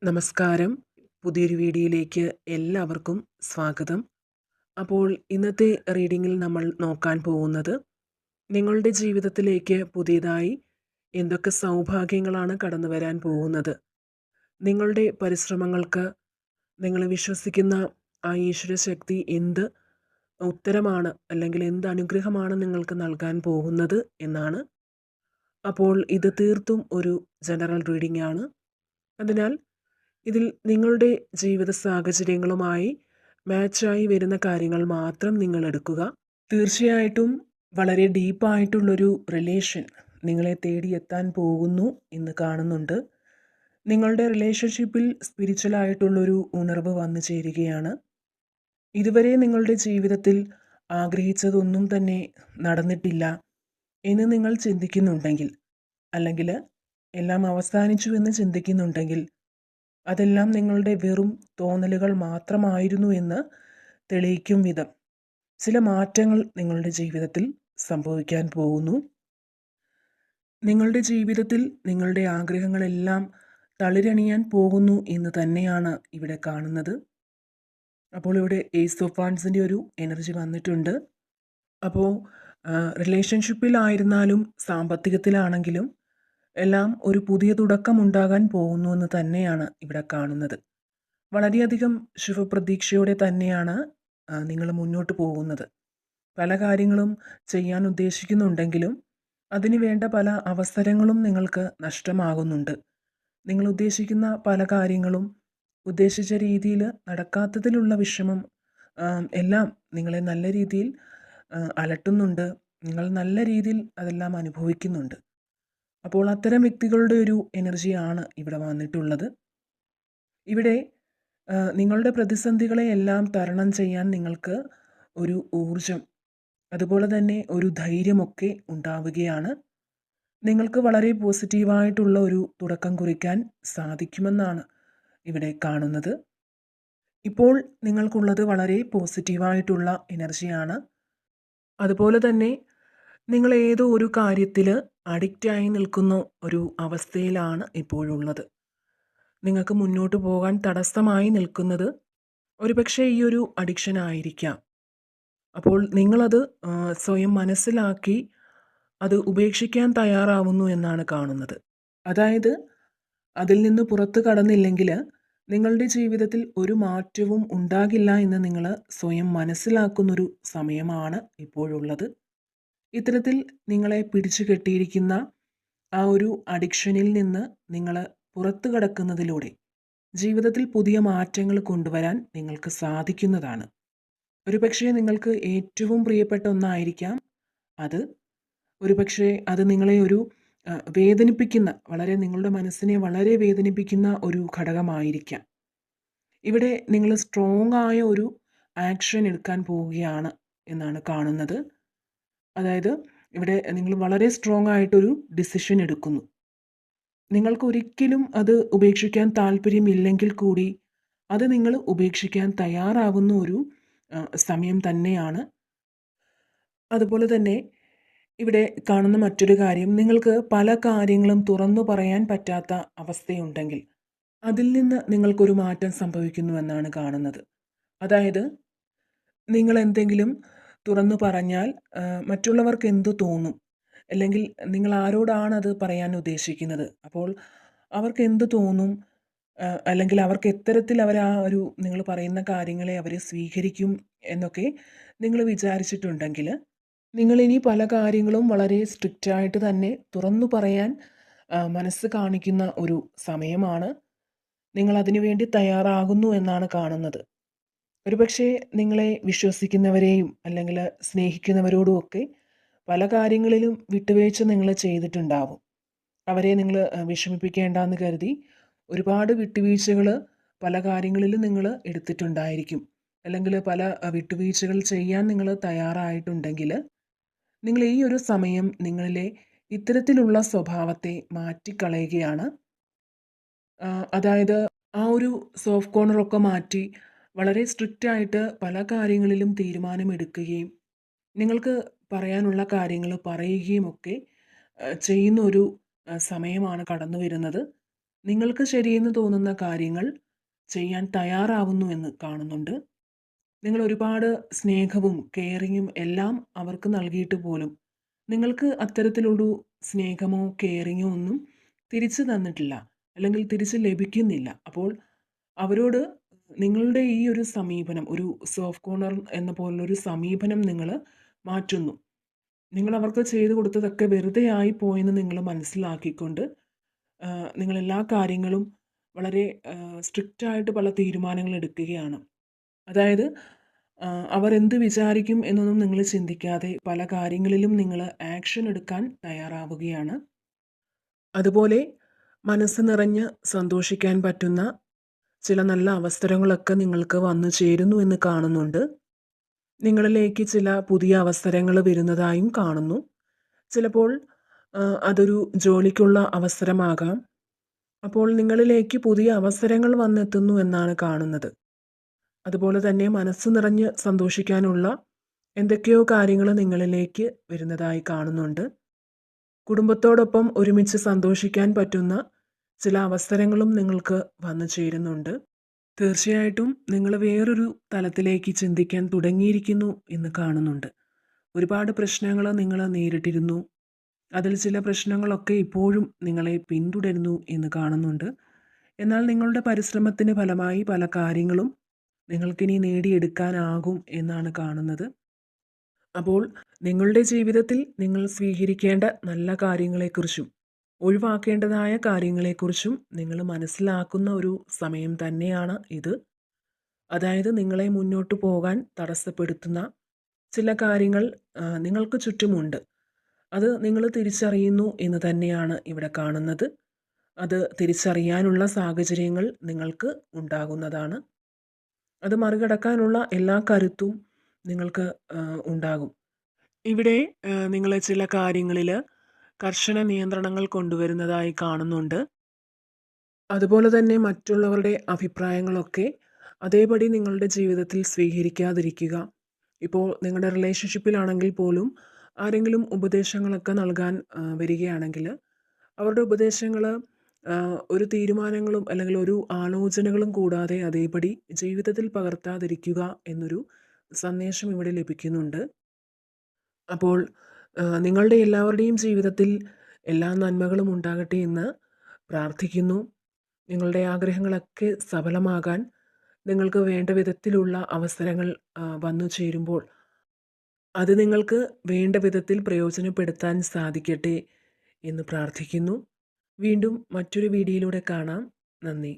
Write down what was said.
നമസ്കാരം. പുതിയൊരു വീഡിയോയിലേക്ക് എല്ലാവർക്കും സ്വാഗതം. അപ്പോൾ ഇന്നത്തെ റീഡിങ്ങിൽ നമ്മൾ നോക്കാൻ പോകുന്നത് നിങ്ങളുടെ ജീവിതത്തിലേക്ക് പുതിയതായി എന്തൊക്കെ സൗഭാഗ്യങ്ങളാണ് കടന്നു വരാൻ പോകുന്നത്. നിങ്ങളുടെ പരിശ്രമങ്ങൾക്ക് നിങ്ങൾ വിശ്വസിക്കുന്ന ആ ഈശ്വര ശക്തി എന്ത് ഉത്തരമാണ് അല്ലെങ്കിൽ എന്ത് അനുഗ്രഹമാണ് നിങ്ങൾക്ക് നൽകാൻ പോകുന്നത് എന്നാണ്. അപ്പോൾ ഇത് തീർത്തും ഒരു ജനറൽ റീഡിംഗ് ആണ്. അതിനാൽ ഇതിൽ നിങ്ങളുടെ ജീവിത സാഹചര്യങ്ങളുമായി മാച്ചായി വരുന്ന കാര്യങ്ങൾ മാത്രം നിങ്ങൾ എടുക്കുക. തീർച്ചയായിട്ടും വളരെ ഡീപ്പായിട്ടുള്ളൊരു റിലേഷൻ നിങ്ങളെ തേടിയെത്താൻ പോകുന്നു എന്ന് കാണുന്നുണ്ട്. നിങ്ങളുടെ റിലേഷൻഷിപ്പിൽ സ്പിരിച്വലായിട്ടുള്ളൊരു ഉണർവ് വന്നു ചേരുകയാണ്. ഇതുവരെ നിങ്ങളുടെ ജീവിതത്തിൽ ആഗ്രഹിച്ചതൊന്നും തന്നെ നടന്നിട്ടില്ല എന്ന് നിങ്ങൾ ചിന്തിക്കുന്നുണ്ടെങ്കിൽ, അല്ലെങ്കിൽ എല്ലാം അവസാനിച്ചു എന്ന് ചിന്തിക്കുന്നുണ്ടെങ്കിൽ, അതെല്ലാം നിങ്ങളുടെ വെറും തോന്നലുകൾ മാത്രമായിരുന്നു എന്ന് തെളിയിക്കും വിധം ചില മാറ്റങ്ങൾ നിങ്ങളുടെ ജീവിതത്തിൽ സംഭവിക്കാൻ പോകുന്നു. നിങ്ങളുടെ ജീവിതത്തിൽ നിങ്ങളുടെ ആഗ്രഹങ്ങളെല്ലാം തളിരണിയാൻ പോകുന്നു എന്ന് തന്നെയാണ് ഇവിടെ കാണുന്നത്. അപ്പോൾ ഇവിടെ ഏസ് ഓഫ് വാൻസിൻ്റെ ഒരു എനർജി വന്നിട്ടുണ്ട്. അപ്പോൾ റിലേഷൻഷിപ്പിലായിരുന്നാലും സാമ്പത്തികത്തിലാണെങ്കിലും എല്ലാം ഒരു പുതിയ തുടക്കം ഉണ്ടാകാൻ പോകുന്നു എന്ന് തന്നെയാണ് ഇവിടെ കാണുന്നത്. വളരെയധികം ശുഭപ്രതീക്ഷയോടെ തന്നെയാണ് നിങ്ങൾ മുന്നോട്ട് പോകുന്നത്. പല കാര്യങ്ങളും ചെയ്യാൻ ഉദ്ദേശിക്കുന്നുണ്ടെങ്കിലും അതിനു വേണ്ട പല അവസരങ്ങളും നിങ്ങൾക്ക് നഷ്ടമാകുന്നുണ്ട്. നിങ്ങൾ ഉദ്ദേശിക്കുന്ന പല കാര്യങ്ങളും ഉദ്ദേശിച്ച രീതിയിൽ നടക്കാത്തതിലുള്ള വിഷമം എല്ലാം നിങ്ങളെ നല്ല രീതിയിൽ അലട്ടുന്നുണ്ട്. നിങ്ങൾ നല്ല രീതിയിൽ അതെല്ലാം അനുഭവിക്കുന്നുണ്ട്. അപ്പോൾ അത്തരം വ്യക്തികളുടെ ഒരു എനർജിയാണ് ഇവിടെ വന്നിട്ടുള്ളത്. ഇവിടെ നിങ്ങളുടെ പ്രതിസന്ധികളെ എല്ലാം തരണം ചെയ്യാൻ നിങ്ങൾക്ക് ഒരു ഊർജം, അതുപോലെ തന്നെ ഒരു ധൈര്യമൊക്കെ ഉണ്ടാവുകയാണ്. നിങ്ങൾക്ക് വളരെ പോസിറ്റീവായിട്ടുള്ള ഒരു തുടക്കം കുറിക്കാൻ സാധിക്കുമെന്നാണ് ഇവിടെ കാണുന്നത്. ഇപ്പോൾ നിങ്ങൾക്കുള്ളത് വളരെ പോസിറ്റീവായിട്ടുള്ള എനർജിയാണ്. അതുപോലെ തന്നെ നിങ്ങൾ ഏതോ ഒരു കാര്യത്തിൽ അഡിക്റ്റായി നിൽക്കുന്ന ഒരു അവസ്ഥയിലാണ് ഇപ്പോഴുള്ളത്. നിങ്ങൾക്ക് മുന്നോട്ട് പോകാൻ തടസ്സമായി നിൽക്കുന്നത് ഒരുപക്ഷെ ഈ ഒരു അഡിക്ഷൻ ആയിരിക്കാം. അപ്പോൾ നിങ്ങളത് സ്വയം മനസ്സിലാക്കി അത് ഉപേക്ഷിക്കാൻ തയ്യാറാവുന്നു എന്നാണ് കാണുന്നത്. അതായത് അതിൽ നിന്ന് പുറത്ത് കടന്നില്ലെങ്കിൽ നിങ്ങളുടെ ജീവിതത്തിൽ ഒരു മാറ്റവും ഉണ്ടാകില്ല എന്ന് നിങ്ങൾ സ്വയം മനസ്സിലാക്കുന്നൊരു സമയമാണ് ഇപ്പോഴുള്ളത്. ഇത്തരത്തിൽ നിങ്ങളെ പിടിച്ചു കെട്ടിയിരിക്കുന്ന ആ ഒരു അഡിക്ഷനിൽ നിന്ന് നിങ്ങൾ പുറത്തു കടക്കുന്നതിലൂടെ ജീവിതത്തിൽ പുതിയ മാറ്റങ്ങൾ കൊണ്ടുവരാൻ നിങ്ങൾക്ക് സാധിക്കുന്നതാണ്. ഒരുപക്ഷെ നിങ്ങൾക്ക് ഏറ്റവും പ്രിയപ്പെട്ട ഒന്നായിരിക്കാം അത്. ഒരുപക്ഷെ അത് നിങ്ങളെ ഒരു വേദനിപ്പിക്കുന്ന, വളരെ നിങ്ങളുടെ മനസ്സിനെ വളരെ വേദനിപ്പിക്കുന്ന ഒരു ഘടകമായിരിക്കാം. ഇവിടെ നിങ്ങൾ സ്ട്രോങ് ആയ ഒരു ആക്ഷൻ എടുക്കാൻ പോവുകയാണ് എന്നാണ് കാണുന്നത്. അതായത് ഇവിടെ നിങ്ങൾ വളരെ സ്ട്രോങ് ആയിട്ടൊരു ഡിസിഷൻ എടുക്കുന്നു. നിങ്ങൾക്കൊരിക്കലും അത് ഉപേക്ഷിക്കാൻ താല്പര്യമില്ലെങ്കിൽ കൂടി അത് നിങ്ങൾ ഉപേക്ഷിക്കാൻ തയ്യാറാവുന്ന ഒരു സമയം തന്നെയാണ്. അതുപോലെ തന്നെ ഇവിടെ കാണുന്ന മറ്റൊരു കാര്യം, നിങ്ങൾക്ക് പല കാര്യങ്ങളും തുറന്നു പറയാൻ പറ്റാത്ത അവസ്ഥയുണ്ടെങ്കിൽ അതിൽ നിന്ന് നിങ്ങൾക്കൊരു മാറ്റം സംഭവിക്കുന്നുവെന്നാണ് കാണുന്നത്. അതായത് നിങ്ങൾ എന്തെങ്കിലും തുറന്നു പറഞ്ഞാൽ മറ്റുള്ളവർക്ക് എന്തു തോന്നും, അല്ലെങ്കിൽ നിങ്ങൾ ആരോടാണത് പറയാൻ ഉദ്ദേശിക്കുന്നത്, അപ്പോൾ അവർക്ക് എന്ത് തോന്നും, അല്ലെങ്കിൽ അവർക്ക് എത്തരത്തിൽ അവർ ആ ഒരു നിങ്ങൾ പറയുന്ന കാര്യങ്ങളെ അവർ സ്വീകരിക്കും എന്നൊക്കെ നിങ്ങൾ വിചാരിച്ചിട്ടുണ്ടെങ്കിൽ നിങ്ങളിനി പല കാര്യങ്ങളും വളരെ സ്ട്രിക്റ്റായിട്ട് തന്നെ തുറന്നു പറയാൻ മനസ്സ് കാണിക്കുന്ന ഒരു സമയമാണ്. നിങ്ങൾ അതിനു വേണ്ടി തയ്യാറാകുന്നു എന്നാണ് കാണുന്നത്. ഒരുപക്ഷെ നിങ്ങളെ വിശ്വസിക്കുന്നവരെയും അല്ലെങ്കിൽ സ്നേഹിക്കുന്നവരോടുമൊക്കെ പല കാര്യങ്ങളിലും വിട്ടുവീഴ്ച നിങ്ങൾ ചെയ്തിട്ടുണ്ടാവും. അവരെ നിങ്ങൾ വിഷമിപ്പിക്കേണ്ടെന്ന് കരുതി ഒരുപാട് വിട്ടുവീഴ്ചകൾ പല കാര്യങ്ങളിലും നിങ്ങൾ എടുത്തിട്ടുണ്ടായിരിക്കും. അല്ലെങ്കിൽ പല വിട്ടുവീഴ്ചകൾ ചെയ്യാൻ നിങ്ങൾ തയ്യാറായിട്ടുണ്ടെങ്കിൽ നിങ്ങൾ ഈ ഒരു സമയം നിങ്ങളിലെ ഇത്തരത്തിലുള്ള സ്വഭാവത്തെ മാറ്റിക്കളയുകയാണ്. അതായത് ആ ഒരു സോഫ്റ്റ് കോർണറൊക്കെ മാറ്റി വളരെ സ്ട്രിക്റ്റായിട്ട് പല കാര്യങ്ങളിലും തീരുമാനമെടുക്കുകയും നിങ്ങൾക്ക് പറയാനുള്ള കാര്യങ്ങൾ പറയുകയും ഒക്കെ ചെയ്യുന്ന ഒരു സമയമാണ് കടന്നു വരുന്നത്. നിങ്ങൾക്ക് ശരിയെന്ന് തോന്നുന്ന കാര്യങ്ങൾ ചെയ്യാൻ തയ്യാറാവുന്നു എന്ന് കാണുന്നുണ്ട്. നിങ്ങൾ ഒരുപാട് സ്നേഹവും കെയറിങ്ങും എല്ലാം അവർക്ക് നൽകിയിട്ട് പോലും നിങ്ങൾക്ക് അത്തരത്തിലൊരു സ്നേഹമോ കെയറിങ്ങോ ഒന്നും തിരിച്ചു തന്നിട്ടില്ല, അല്ലെങ്കിൽ തിരിച്ച് ലഭിക്കുന്നില്ല. അപ്പോൾ അവരോട് നിങ്ങളുടെ ഈ ഒരു സമീപനം, ഒരു സോഫ്റ്റ് കോർണർ എന്ന പോലുള്ളൊരു സമീപനം നിങ്ങൾ മാറ്റുന്നു. നിങ്ങൾ അവർക്ക് ചെയ്തു കൊടുത്തതൊക്കെ വെറുതെ ആയി പോയെന്ന് നിങ്ങൾ മനസ്സിലാക്കിക്കൊണ്ട് നിങ്ങൾ എല്ലാ കാര്യങ്ങളും വളരെ സ്ട്രിക്റ്റായിട്ട് പല തീരുമാനങ്ങൾ എടുക്കുകയാണ്. അതായത് അവർ എന്ത് വിചാരിക്കും എന്നൊന്നും നിങ്ങൾ ചിന്തിക്കാതെ പല കാര്യങ്ങളിലും നിങ്ങൾ ആക്ഷൻ എടുക്കാൻ തയ്യാറാവുകയാണ്. അതുപോലെ മനസ്സ് നിറഞ്ഞ് സന്തോഷിക്കാൻ പറ്റുന്ന ചില നല്ല അവസരങ്ങളൊക്കെ നിങ്ങൾക്ക് വന്നു ചേരുന്നു എന്ന് കാണുന്നുണ്ട്. നിങ്ങളിലേക്ക് ചില പുതിയ അവസരങ്ങൾ വരുന്നതായും കാണുന്നു. ചിലപ്പോൾ അതൊരു ജോലിക്കുള്ള അവസരമാകാം. അപ്പോൾ നിങ്ങളിലേക്ക് പുതിയ അവസരങ്ങൾ വന്നെത്തുന്നു എന്നാണ് കാണുന്നത്. അതുപോലെ തന്നെ മനസ്സ് നിറഞ്ഞ് സന്തോഷിക്കാനുള്ള എന്തൊക്കെയോ കാര്യങ്ങൾ നിങ്ങളിലേക്ക് വരുന്നതായി കാണുന്നുണ്ട്. കുടുംബത്തോടൊപ്പം ഒരുമിച്ച് സന്തോഷിക്കാൻ പറ്റുന്ന ചില അവസരങ്ങളും നിങ്ങൾക്ക് വന്നു ചേരുന്നുണ്ട്. തീർച്ചയായിട്ടും നിങ്ങൾ വേറൊരു തലത്തിലേക്ക് ചിന്തിക്കാൻ തുടങ്ങിയിരിക്കുന്നു എന്ന് കാണുന്നുണ്ട്. ഒരുപാട് പ്രശ്നങ്ങൾ നിങ്ങൾ നേരിട്ടിരുന്നു. അതിൽ ചില പ്രശ്നങ്ങളൊക്കെ ഇപ്പോഴും നിങ്ങളെ പിന്തുടരുന്നു എന്ന് കാണുന്നുണ്ട്. എന്നാൽ നിങ്ങളുടെ പരിശ്രമത്തിന് ഫലമായി പല കാര്യങ്ങളും നിങ്ങൾക്കിനി നേടിയെടുക്കാനാകും എന്നാണ് കാണുന്നത്. അപ്പോൾ നിങ്ങളുടെ ജീവിതത്തിൽ നിങ്ങൾ സ്വീകരിക്കേണ്ട നല്ല കാര്യങ്ങളെക്കുറിച്ചും ഒഴിവാക്കേണ്ടതായ കാര്യങ്ങളെക്കുറിച്ചും നിങ്ങൾ മനസ്സിലാക്കുന്ന ഒരു സമയം തന്നെയാണ് ഇത്. അതായത് നിങ്ങളെ മുന്നോട്ട് പോകാൻ തടസ്സപ്പെടുത്തുന്ന ചില കാര്യങ്ങൾ നിങ്ങൾക്ക് ചുറ്റുമുണ്ട്. അത് നിങ്ങൾ തിരിച്ചറിയുന്നു എന്ന് തന്നെയാണ് ഇവിടെ കാണുന്നത്. അത് തിരിച്ചറിയാനുള്ള സാഹചര്യങ്ങൾ നിങ്ങൾക്ക് ഉണ്ടാകുന്നതാണ്. അത് മറികടക്കാനുള്ള എല്ലാ കരുത്തും നിങ്ങൾക്ക് ഉണ്ടാകും. ഇവിടെ നിങ്ങൾ ചില കാര്യങ്ങളിൽ കർശന നിയന്ത്രണങ്ങൾ കൊണ്ടുവരുന്നതായി കാണുന്നുണ്ട്. അതുപോലെ തന്നെ മറ്റുള്ളവരുടെ അഭിപ്രായങ്ങളൊക്കെ അതേപടി നിങ്ങളുടെ ജീവിതത്തിൽ സ്വീകരിക്കാതിരിക്കുക. ഇപ്പോൾ നിങ്ങളുടെ റിലേഷൻഷിപ്പിലാണെങ്കിൽ പോലും ആരെങ്കിലും ഉപദേശങ്ങളൊക്കെ നൽകാൻ വരികയാണെങ്കിൽ അവരുടെ ഉപദേശങ്ങൾ ഒരു തീരുമാനങ്ങളും അല്ലെങ്കിൽ ഒരു ആലോചനകളും കൂടാതെ അതേപടി ജീവിതത്തിൽ പകർത്താതിരിക്കുക എന്നൊരു സന്ദേശം ഇവിടെ ലഭിക്കുന്നുണ്ട്. അപ്പോൾ നിങ്ങളുടെ എല്ലാവരുടെയും ജീവിതത്തിൽ എല്ലാ നന്മകളും ഉണ്ടാകട്ടെ എന്ന് പ്രാർത്ഥിക്കുന്നു. നിങ്ങളുടെ ആഗ്രഹങ്ങളൊക്കെ സഫലമാകാൻ നിങ്ങൾക്ക് വേണ്ട വിധത്തിലുള്ള അവസരങ്ങൾ വന്നു ചേരുമ്പോൾ അത് നിങ്ങൾക്ക് വേണ്ട വിധത്തിൽ പ്രയോജനപ്പെടുത്താൻ സാധിക്കട്ടെ എന്ന് പ്രാർത്ഥിക്കുന്നു. വീണ്ടും മറ്റൊരു വീഡിയോയിലൂടെ കാണാം. നന്ദി.